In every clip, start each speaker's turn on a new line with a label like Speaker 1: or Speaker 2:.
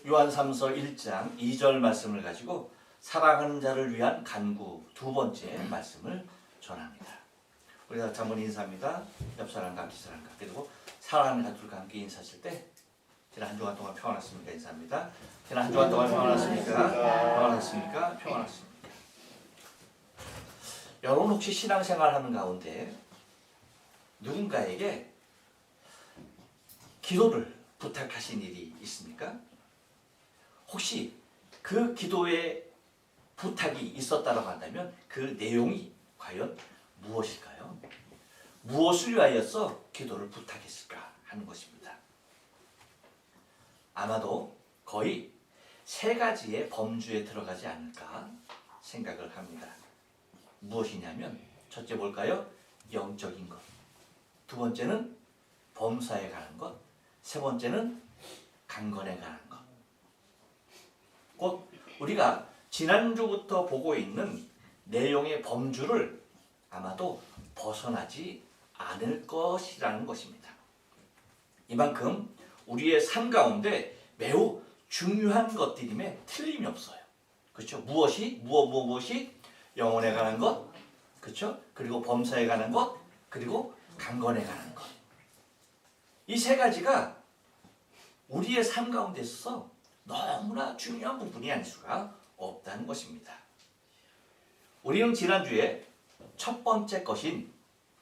Speaker 1: 요한3서 1장 2절 말씀을 가지고 사랑하는 자를 위한 간구 두 번째 말씀을 전합니다. 우리 다 한번 인사합니다. 옆 사람과 앞 사람과 그리고 사랑하는 가족과 함께 인사하실 때 지난 한 주간 동안 평안했습니까? 인사합니다. 지난 한 주간 동안 평안했습니까? 평안했습니까? 평안했습니까? 여러분 혹시 신앙생활 하는 가운데 누군가에게 기도를 부탁하신 일이 있습니까? 혹시 그 기도에 부탁이 있었다고 한다면 그 내용이 과연 무엇일까요? 무엇을 위하여서 기도를 부탁했을까 하는 것입니다. 아마도 거의 세 가지의 범주에 들어가지 않을까 생각을 합니다. 무엇이냐면 첫째 뭘까요? 영적인 것. 두 번째는 범사에 관한 것. 세 번째는 강건에 관한 것. 곧 우리가 지난주부터 보고 있는 내용의 범주를 아마도 벗어나지 않을 것이라는 것입니다. 이만큼 우리의 삶 가운데 매우 중요한 것들임에 틀림이 없어요. 그렇죠? 무엇이 영혼에 관한 것, 그렇죠? 그리고 범사에 관한 것, 그리고 강건에 관한 것. 이 세 가지가 우리의 삶 가운데 있어서 너무나 중요한 부분이 아닐 수가 없다는 것입니다. 우리는 지난주에 첫 번째 것인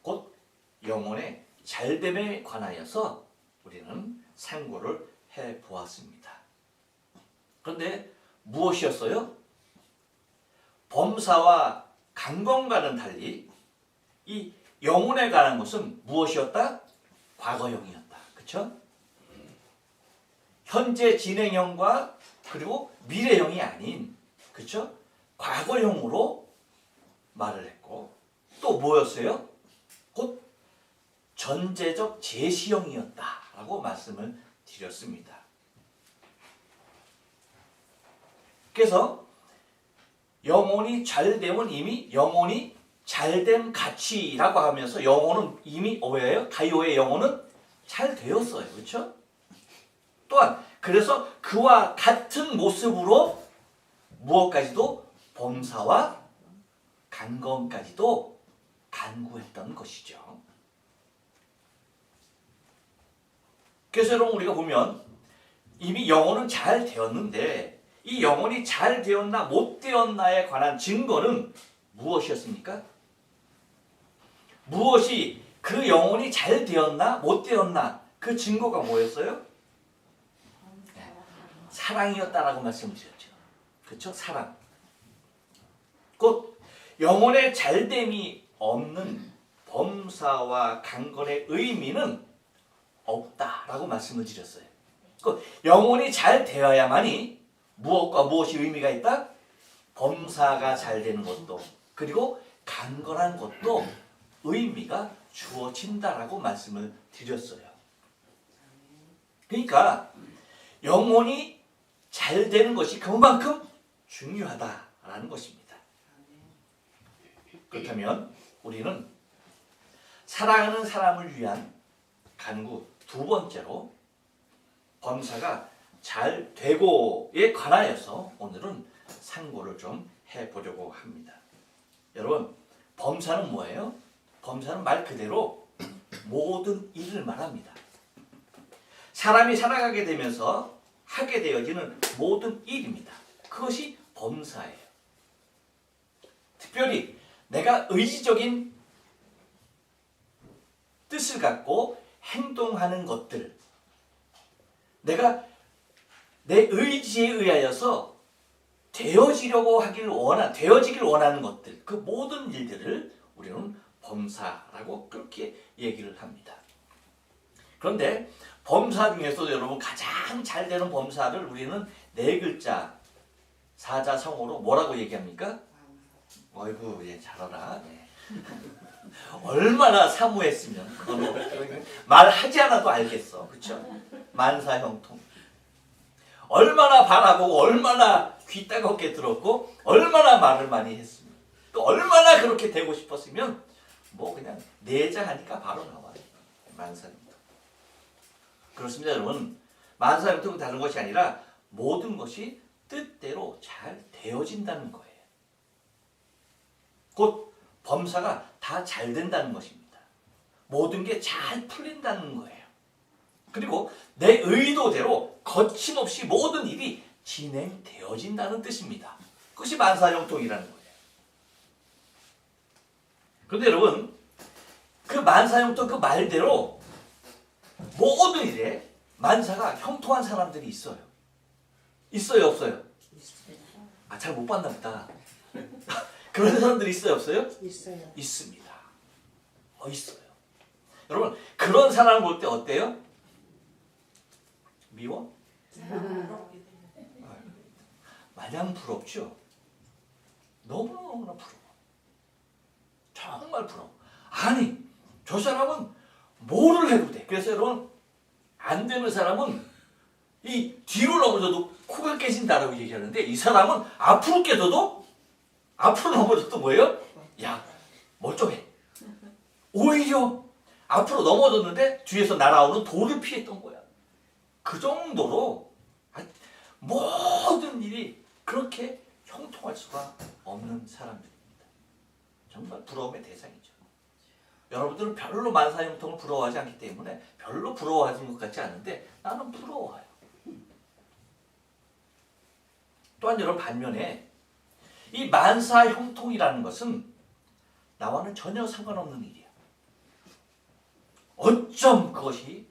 Speaker 1: 곧 영혼의 잘됨에 관하여서 우리는 상고를 해보았습니다. 그런데 무엇이었어요? 범사와 강건과는 달리 이 영혼에 관한 것은 무엇이었다? 과거형이었다. 그렇죠? 현재 진행형과 그리고 미래형이 아닌, 그렇죠? 과거형으로 말을 했고 또 뭐였어요? 곧 전제적 제시형이었다라고 말씀을 드렸습니다. 그래서 영혼이 잘되면 이미 영혼이 잘된 가치라고 하면서 영혼은 이미 뭐예요? 가요의 영혼은 잘 되었어요. 그렇죠? 또한 그래서 그와 같은 모습으로 무엇까지도 범사와 강건까지도 간구했던 것이죠. 그래서 여러분 우리가 보면 이미 영혼은 잘 되었는데 이 영혼이 잘 되었나 못 되었나에 관한 증거는 무엇이었습니까? 무엇이 그 영혼이 잘 되었나 못 되었나 그 증거가 뭐였어요? 사랑이었다라고 말씀드렸죠. 그렇죠? 사랑. 곧 영혼의 잘됨이 없는 범사와 강건의 의미는 없다라고 말씀을 드렸어요. 곧 영혼이 잘 되어야만이 무엇과 무엇이 의미가 있다? 범사가 잘 되는 것도 그리고 강건한 것도 의미가 주어진다라고 말씀을 드렸어요. 그러니까 영혼이 잘 되는 것이 그만큼 중요하다라는 것입니다. 그렇다면 우리는 사랑하는 사람을 위한 간구 두 번째로 범사가 잘 되고에 관하여서 오늘은 상고를 좀 해보려고 합니다. 여러분 범사는 뭐예요? 범사는 말 그대로 모든 일을 말합니다. 사람이 살아가게 되면서 하게 되어지는 모든 일입니다. 그것이 범사예요. 특별히 내가 의지적인 뜻을 갖고 행동하는 것들, 내가 내 의지에 의하여서 되어지길 원하는 것들, 그 모든 일들을 우리는 범사라고 그렇게 얘기를 합니다. 그런데 범사 중에서도 여러분 가장 잘 되는 범사를 우리는 네 글자 사자성어로 뭐라고 얘기합니까? 어이구, 예, 잘 알아. 예. 얼마나 사모했으면 그거는 말하지 않아도 알겠어. 그렇죠? 만사형통. 얼마나 바라보고 얼마나 귀 따갑게 들었고 얼마나 말을 많이 했으면 또 얼마나 그렇게 되고 싶었으면 뭐 그냥 내자하니까 바로 나와요. 만사형통. 그렇습니다, 여러분. 만사형통은 다른 것이 아니라 모든 것이 뜻대로 잘 되어진다는 거예요. 곧 범사가 다 잘 된다는 것입니다. 모든 게 잘 풀린다는 거예요. 그리고 내 의도대로 거침없이 모든 일이 진행되어진다는 뜻입니다. 그것이 만사형통이라는 거예요. 그런데 여러분, 그 만사형통 그 말대로 모든 일에 만사가 형통한 사람들이 있어요. 있어요, 없어요? 아, 잘 못 봤나 보다. 그런 사람들이 있어요, 없어요?
Speaker 2: 있어요.
Speaker 1: 있습니다. 있어요. 여러분, 그런 사람을 볼 때 어때요? 미워? 마냥 부럽죠? 너무너무나 부러워. 정말 부러워. 아니, 저 사람은 뭐를 해도 돼. 그래서 여러분, 안 되는 사람은 이 뒤로 넘어져도 코가 깨진다라고 얘기하는데, 이 사람은 앞으로 깨져도 앞으로 넘어져도 뭐예요? 야, 멀쩡해. 오히려 앞으로 넘어졌는데 뒤에서 날아오는 돌을 피했던 거야. 그 정도로 모든 일이 그렇게 형통할 수가 없는 사람들입니다. 정말 부러움의 대상이죠. 여러분들은 별로 만사형통을 부러워하지 않기 때문에 별로 부러워하는 것 같지 않은데 나는 부러워요. 또한 여러분, 반면에 이 만사형통이라는 것은 나와는 전혀 상관없는 일이야. 어쩜 그것이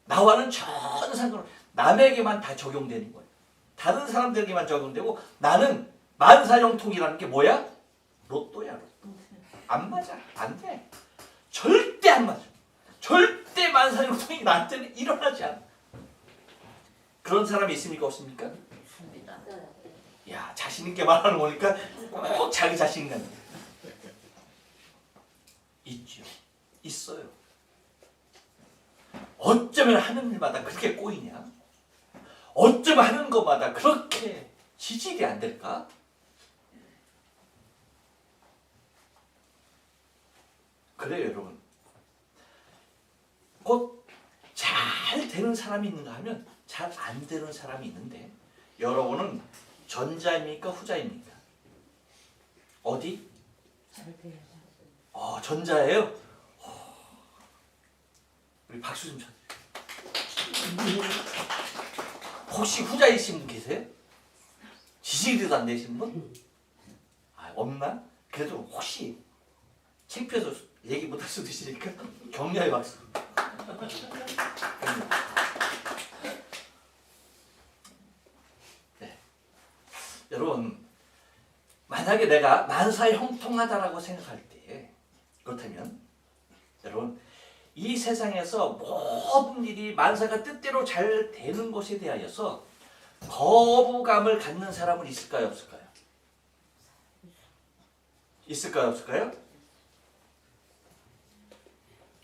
Speaker 1: 나와는 전혀 상관없는, 남에게만 다 적용되는 거예요. 다른 사람들에게만 적용되고, 나는 만사형통이라는 게 뭐야? 로또야, 로또. 안 맞아. 안 돼. 절대 안 맞아. 절대 만사형통이 나한테는 일어나지 않아. 그런 사람이 있습니까, 없습니까?
Speaker 2: 있습니다.
Speaker 1: 야, 자신 있게 말하는 거 보니까 꼭 자기 자신감 있죠. 있어요. 어쩌면 하는 일마다 그렇게 꼬이냐? 어쩌면 하는 것마다 그렇게 지질이 안 될까? 그래요, 여러분. 곧 잘 되는 사람이 있는가 하면 잘 안 되는 사람이 있는데, 여러분은 전자입니까, 후자입니까? 어디?
Speaker 2: 잘 돼요.
Speaker 1: 전자예요? 우리 박수 좀 쳐주세요. 혹시 후자이신 분 계세요? 지식이라도 안 되신 분? 없나? 그래도 혹시 창피해서 얘기 못할 수도 있으니까 격려의 박수. 네. 여러분, 만약에 내가 만사형통하다라고 생각할 때, 그렇다면 여러분, 이 세상에서 모든 일이 만사가 뜻대로 잘 되는 것에 대하여서 거부감을 갖는 사람은 있을까요, 없을까요? 있을까요, 없을까요?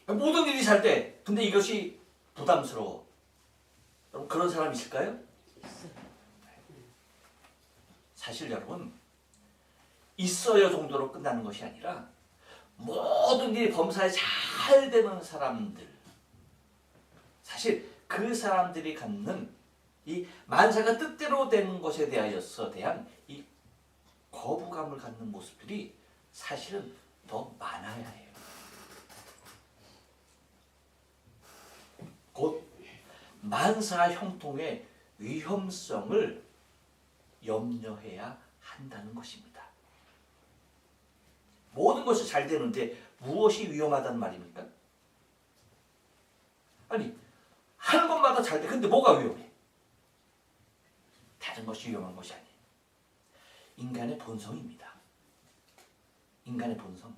Speaker 1: 모든 일이 잘 돼. 근데 이것이 부담스러워. 여러분, 그런 사람 있을까요? 사실 여러분, 있어요 정도로 끝나는 것이 아니라 모든 일이 범사에 잘 되는 사람들, 사실 그 사람들이 갖는 이 만사가 뜻대로 되는 것에 대한 이 거부감을 갖는 모습들이 사실은 더 많아야 해요. 곧 만사형통의 위험성을 염려해야 한다는 것입니다. 모든 것이 잘 되는데 무엇이 위험하다는 말입니까? 아니, 하는 것마다 잘 돼. 근데 뭐가 위험해? 다른 것이 위험한 것이 아니에요. 인간의 본성입니다. 인간의 본성.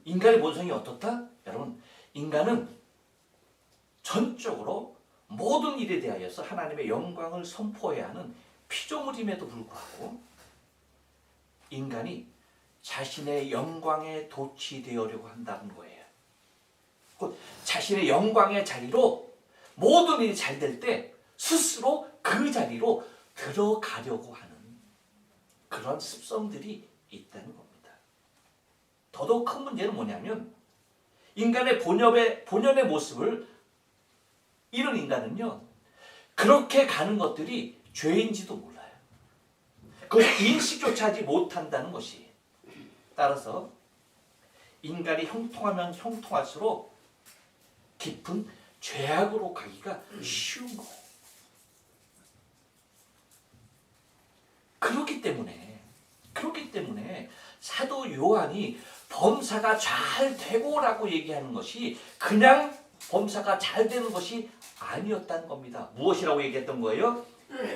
Speaker 1: 인간의 본성이 어떻다? 여러분, 인간은 전적으로 모든 일에 대하여서 하나님의 영광을 선포해야 하는 피조물임에도 불구하고 인간이 자신의 영광에 도취되려고 한다는 거예요. 곧 자신의 영광의 자리로 모든 일이 잘 될 때 스스로 그 자리로 들어가려고 하는 그런 습성들이 있다는 겁니다. 더더욱 큰 문제는 뭐냐면 인간의 본연의 모습을 이런 인간은요, 그렇게 가는 것들이 죄인지도 몰라요. 그걸 인식조차 하지 못한다는 것이. 따라서 인간이 형통하면 형통할수록 깊은 죄악으로 가기가 쉬운 거예요. 그렇기 때문에 사도 요한이 범사가 잘 되고라고 얘기하는 것이 그냥 범사가 잘 되는 것이 아니었다는 겁니다. 무엇이라고 얘기했던 거예요?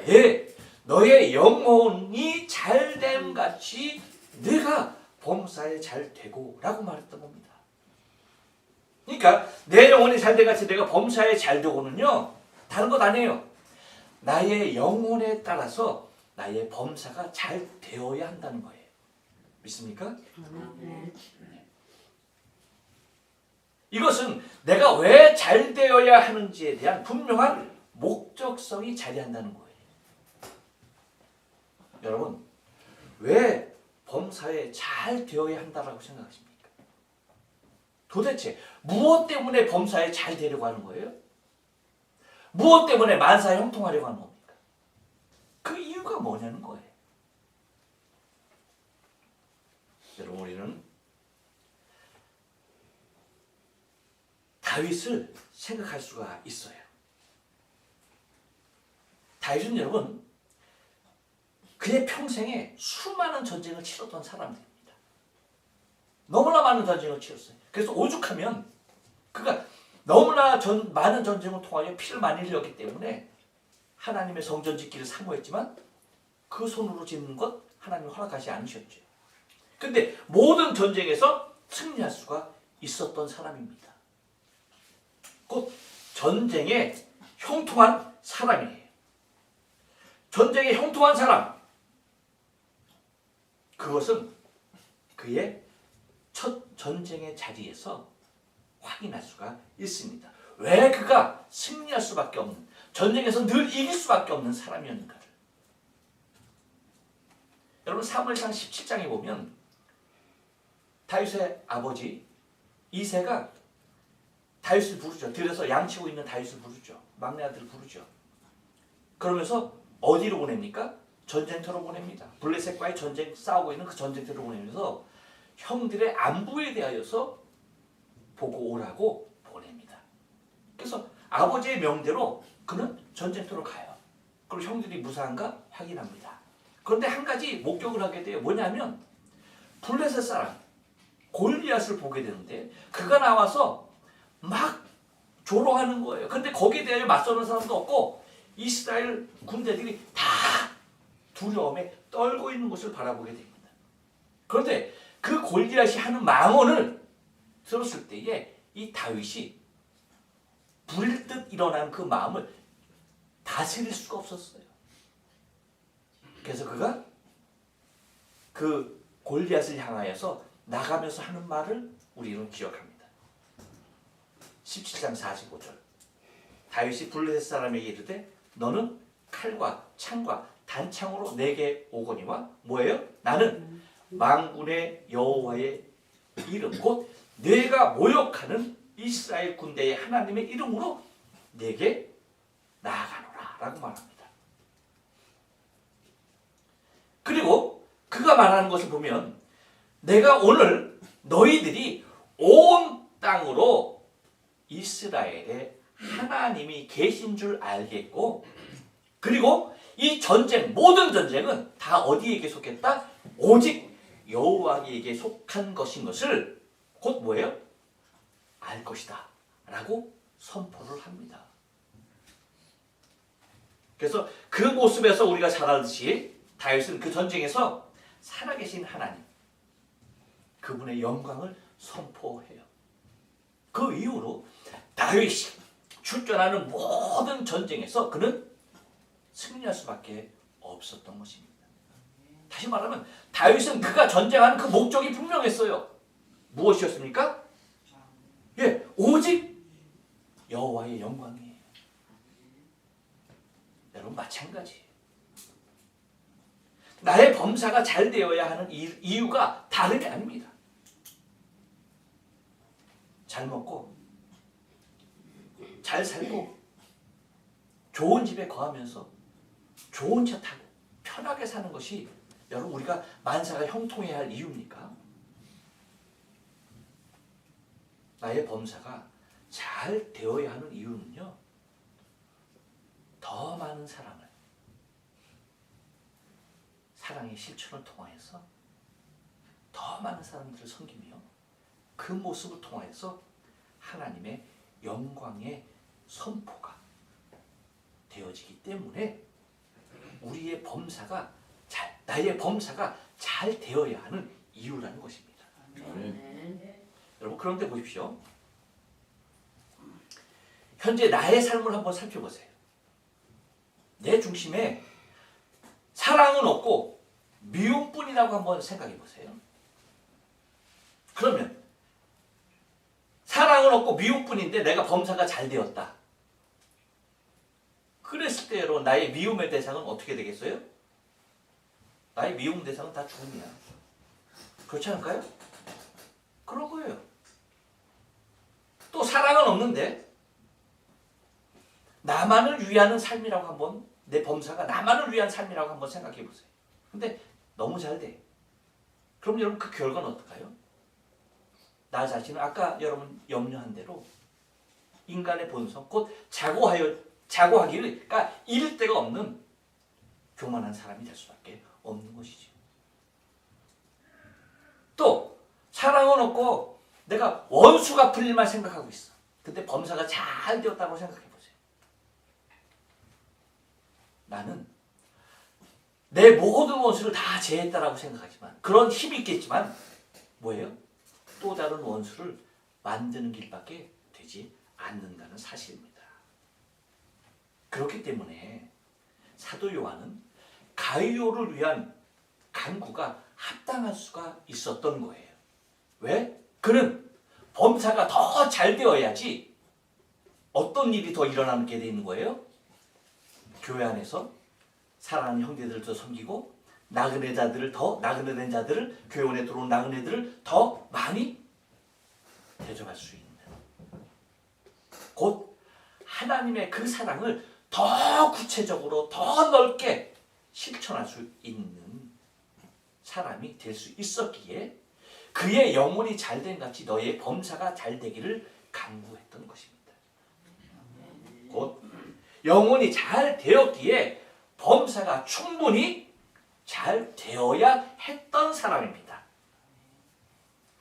Speaker 1: 예, 너의 영혼이 잘됨 같이 내가 범사에 잘 되고라고 말했던 겁니다. 그러니까 내 영혼이 잘됨 같이 내가 범사에 잘 되고는요, 다른 것 아니에요. 나의 영혼에 따라서 나의 범사가 잘 되어야 한다는 거예요. 믿습니까?
Speaker 2: 네.
Speaker 1: 이것은 내가 왜 잘 되어야 하는지에 대한 분명한 목적성이 자리한다는 거예요. 여러분, 왜 범사에 잘 되어야 한다라고 생각하십니까? 도대체 무엇 때문에 범사에 잘 되려고 하는 거예요? 무엇 때문에 만사에 형통하려고 하는 겁니까? 그 이유가 뭐냐는 거예요. 여러분, 우리는 다윗을 생각할 수가 있어요. 다윗은 여러분, 그의 평생에 수많은 전쟁을 치렀던 사람들입니다. 너무나 많은 전쟁을 치렀어요. 그래서 오죽하면 그가 너무나 많은 전쟁을 통하여 피를 많이 흘렸기 때문에 하나님의 성전 짓기를 사모했지만 그 손으로 짓는 것 하나님이 허락하지 않으셨죠. 근데 모든 전쟁에서 승리할 수가 있었던 사람입니다. 곧 전쟁에 형통한 사람이에요. 전쟁에 형통한 사람, 그것은 그의 첫 전쟁의 자리에서 확인할 수가 있습니다. 왜 그가 승리할 수밖에 없는, 전쟁에서 늘 이길 수밖에 없는 사람이었는가를. 여러분, 사무엘상 17장에 보면 다윗의 아버지 이새가 다윗을 부르죠. 들에서 양치고 있는 다윗을 부르죠. 막내 아들을 부르죠. 그러면서 어디로 보냅니까? 전쟁터로 보냅니다. 블레셋과의 전쟁 싸우고 있는 그 전쟁터로 보내면서 형들의 안부에 대하여서 보고 오라고 보냅니다. 그래서 아버지의 명대로 그는 전쟁터로 가요. 그리고 형들이 무사한가 확인합니다. 그런데 한 가지 목격을 하게 돼요. 뭐냐면 블레셋 사람 골리앗을 보게 되는데 그가 나와서 막 조롱하는 거예요. 근데 거기에 대하여 맞서는 사람도 없고 이스라엘 군대들이 다 두려움에 떨고 있는 것을 바라보게 됩니다. 그런데 그 골리앗이 하는 망언을 들었을 때에 이 다윗이 불듯 일어난 그 마음을 다스릴 수가 없었어요. 그래서 그가 그 골리앗을 향하여서 나가면서 하는 말을 우리는 기억합니다. 17장 45절. 다윗이 블레셋 사람에게 이르되 너는 칼과 창과 단창으로 내게 오거니와 뭐예요? 나는 만군의 여호와의 이름 곧 내가 모욕하는 이스라엘 군대의 하나님의 이름으로 내게 나아가노라 라고 말합니다. 그리고 그가 말하는 것을 보면 내가 오늘 너희들이 온 땅으로 이스라엘에 하나님이 계신 줄 알겠고 그리고 이 전쟁 모든 전쟁은 다 어디에게 속했다? 오직 여호와에게 속한 것인 것을 곧 뭐예요? 알 것이다 라고 선포를 합니다. 그래서 그 모습에서 우리가 잘 알듯이 다윗은 그 전쟁에서 살아계신 하나님 그분의 영광을 선포해요. 그 이후로 다윗이 출전하는 모든 전쟁에서 그는 승리할 수밖에 없었던 것입니다. 다시 말하면 다윗은 그가 전쟁하는 그 목적이 분명했어요. 무엇이었습니까? 예, 오직 여호와의 영광이에요. 여러분 마찬가지예요. 나의 범사가 잘 되어야 하는 이유가 다른 게 아닙니다. 잘 먹고 잘 살고 좋은 집에 거하면서 좋은 차 타고 편하게 사는 것이 여러분 우리가 만사가 형통해야 할 이유입니까? 나의 범사가 잘 되어야 하는 이유는요, 더 많은 사랑의 실천을 통하여서 더 많은 사람들을 섬기며 그 모습을 통하여서 하나님의 영광의 선포가 되어지기 때문에 우리의 범사가 나의 범사가 잘 되어야 하는 이유라는 것입니다. 여러분, 그런데 보십시오. 현재 나의 삶을 한번 살펴보세요. 내 중심에 사랑은 없고 미움뿐이라고 한번 생각해 보세요. 그러면 사랑은 없고 미움뿐인데 내가 범사가 잘 되었다. 그랬을 때 여러분, 나의 미움의 대상은 어떻게 되겠어요? 나의 미움 대상은 다 죽음이야. 그렇지 않을까요? 그런 거예요. 또 사랑은 없는데 나만을 위하는 삶이라고 한번, 내 범사가 나만을 위한 삶이라고 한번 생각해 보세요. 근데 너무 잘 돼. 그럼 여러분 그 결과는 어떨까요? 나 자신은 아까 여러분 염려한 대로 인간의 본성, 곧 자고하기를, 그러니까 잃을 데가 없는 교만한 사람이 될 수밖에 없는 것이죠. 또 사랑은 없고 내가 원수 갚을 일만 생각하고 있어. 근데 범사가 잘 되었다고 생각해 보세요. 나는 내 모든 원수를 다 제했다라고 생각하지만, 그런 힘이 있겠지만 뭐예요? 또 다른 원수를 만드는 길밖에 되지 않는다는 사실입니다. 그렇기 때문에 사도 요한은 가이오를 위한 간구가 합당할 수가 있었던 거예요. 왜? 그는 범사가 더 잘 되어야지 어떤 일이 더 일어나게 되는 거예요? 교회 안에서 사랑하는 형제들을 더 섬기고 나그네 자들을, 교회 안에 들어온 나그네들을 더 많이 대접할 수 있는, 곧 하나님의 그 사랑을 더 구체적으로 더 넓게 실천할 수 있는 사람이 될 수 있었기에 그의 영혼이 잘된 같이 너의 범사가 잘 되기를 간구했던 것입니다. 곧 영혼이 잘 되었기에 범사가 충분히 잘 되어야 했던 사람입니다.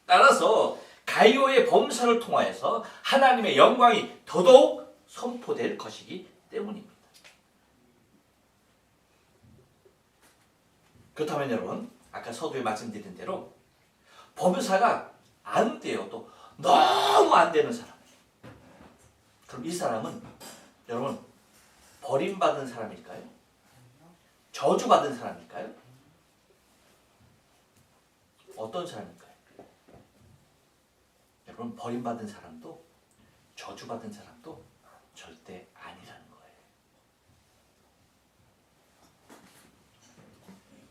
Speaker 1: 따라서 가이오의 범사를 통하여서 하나님의 영광이 더더욱 선포될 것이기 때문입니다. 그렇다면 여러분, 아까 서두에 말씀드린 대로 범사가 안 돼요. 또 너무 안 되는 사람. 그럼 이 사람은 여러분 버림받은 사람일까요? 저주받은 사람일까요? 어떤 사람일까요? 여러분, 버림받은 사람도 저주받은 사람도 절대 아니라는 거예요.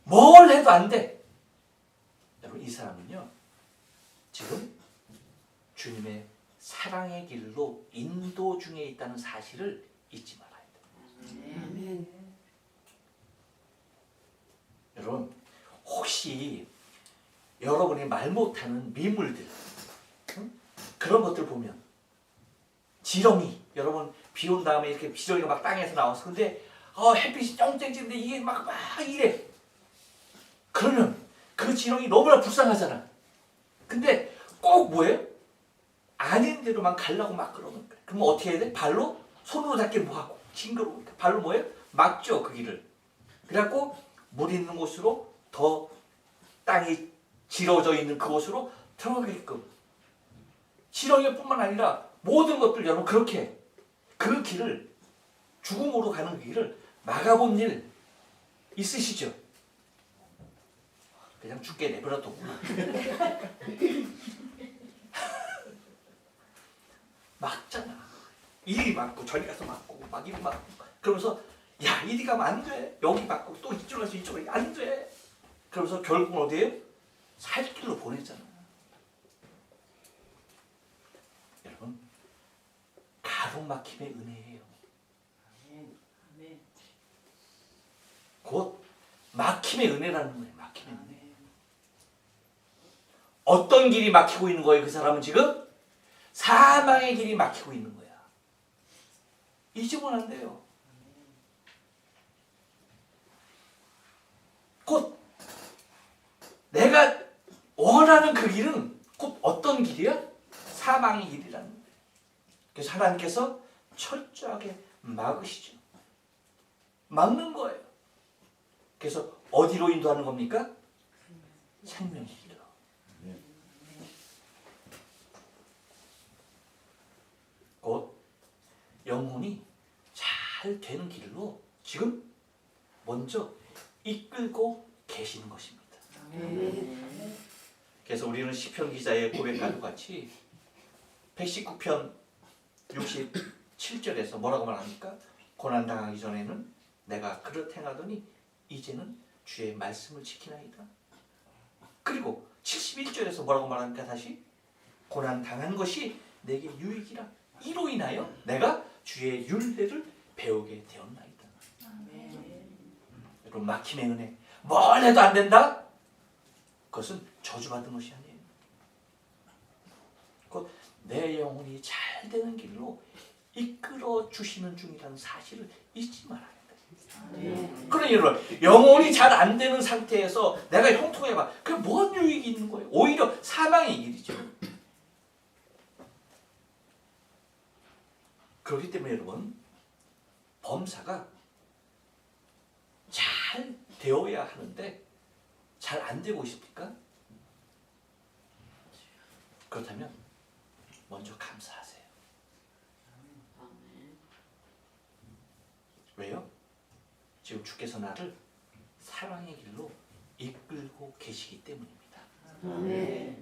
Speaker 1: 뭘 해도 안 돼. 여러분, 이 사람은요, 지금 주님의 사랑의 길로 인도 중에 있다는 사실을 잊지 말아야 돼요.
Speaker 2: 아멘.
Speaker 1: 여러분, 혹시 여러분이 말 못하는 미물들, 그런 것들 보면 지렁이, 여러분 비 온 다음에 이렇게 지렁이가 막 땅에서 나와서, 근데 햇빛이 쫑쨍쨍인데 이게 막 이래. 그러면 그 지렁이 너무나 불쌍하잖아. 근데 꼭 뭐예요? 아닌 대로만 가려고 막 그러는 거야. 그럼 어떻게 해야 돼? 발로 손으로 닿기 뭐하고 징그러우니까 발로 뭐예요? 막죠, 그 길을. 그래갖고 물 있는 곳으로, 더 땅이 지러져 있는 그곳으로 들어가게끔. 지렁이뿐만 아니라 모든 것들 여러분 그렇게 그 길을, 죽음으로 가는 길을 막아본 일 있으시죠? 그냥 죽게 내버려뒀구나. 막잖아. 이리 막고 저리 가서 막고 막 이리 막고, 그러면서 야 이리 가면 안 돼, 여기 막고 또 이쪽으로 가서 이쪽으로 안 돼. 그러면서 결국은 어디에요? 살 길로 보내잖아. 여러분, 가로막힘의 은혜예요. 막힘의 은혜라는 거예요. 막힘의 은혜. 어떤 길이 막히고 있는 거예요? 그 사람은 지금 사망의 길이 막히고 있는 거야. 잊으면 안 돼요. 곧 내가 원하는 그 길은 곧 어떤 길이야? 사망의 길이라는 거예요. 그래서 하나님께서 철저하게 막으시죠. 막는 거예요. 그래서 어디로 인도하는 겁니까? 생명의 길로. 곧 영혼이 잘 되는 길로 지금 먼저 이끌고 계시는 것입니다. 그래서 우리는 시편 기자의 고백과도 같이 119편 67절에서 뭐라고 말합니까? 고난당하기 전에는 내가 그릇 행하더니 이제는 주의 말씀을 지키나이다. 그리고 71절에서 뭐라고 말합니까? 다시 고난당한 것이 내게 유익이라. 이로 인하여 내가 주의 율례를 배우게 되었나이다. 여러분, 막힘의 은혜 뭘 해도 안 된다? 그것은 저주받은 것이 아니에요. 곧 내 영혼이 잘 되는 길로 이끌어 주시는 중이라는 사실을 잊지 말아야 돼. 그러니 여러분, 영혼이 잘 안 되는 상태에서 내가 형통해봐. 그게 뭔 유익이 있는 거예요? 오히려 사망의 길이죠. 그렇기 때문에 여러분, 범사가 잘 되어야 하는데 잘 안 되고 있습니까? 그렇다면 먼저 감사하세요. 왜요? 지금 주께서 나를 사랑의 길로 이끌고 계시기 때문입니다. 그러니까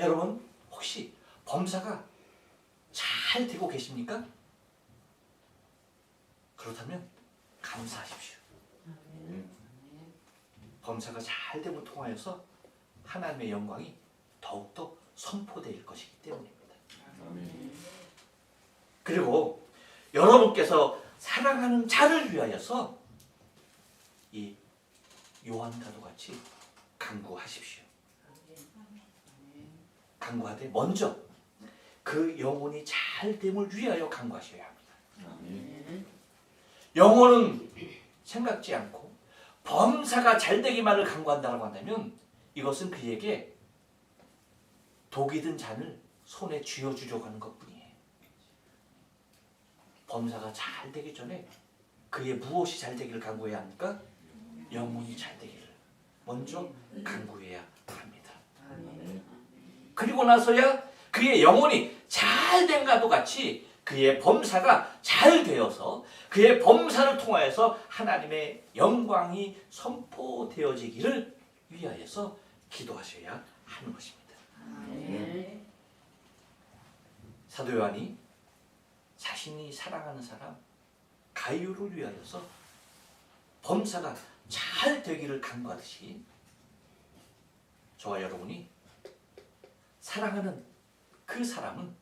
Speaker 1: 여러분, 혹시 범사가 잘 되고 계십니까? 그렇다면 감사하십시오. 범사가 잘 됨을 통하여서 하나님의 영광이 더욱더 선포될 것이기 때문입니다. 그리고 여러분께서 사랑하는 자를 위하여서 이 요한과도 같이 간구하십시오. 간구하되 먼저 그 영혼이 잘 됨을 위하여 간구하셔야 합니다. 영혼은 생각지 않고 범사가 잘 되기만을 간구한다고 한다면 이것은 그에게 독이 든 잔을 손에 쥐어주려고 하는 것뿐이에요. 범사가 잘 되기 전에 그의 무엇이 잘 되기를 간구해야 합니까? 영혼이 잘 되기를 먼저 간구해야 합니다. 그리고 나서야 그의 영혼이 잘 된과도 같이 그의 범사가 잘 되어서 그의 범사를 통하여서 하나님의 영광이 선포되어지기를 위하여서 기도하셔야 하는 것입니다. 사도 요한이 자신이 사랑하는 사람 가이오를 위하여서 범사가 잘 되기를 간구하듯이 저와 여러분이 사랑하는 그 사람은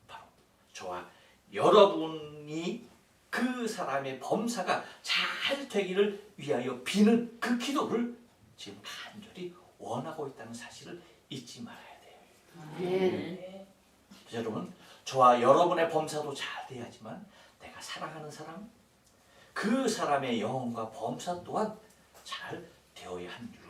Speaker 1: 바로 저와 여러분이 그 사람의 범사가 잘 되기를 위하여 비는 그 기도를 지금 간절히 원하고 있다는 사실을 잊지 말아야 돼요. 여러분, 저와 여러분의 범사도 잘 돼야지만 내가 사랑하는 사람, 그 사람의 영혼과 범사 또한 잘 되어야 하는 줄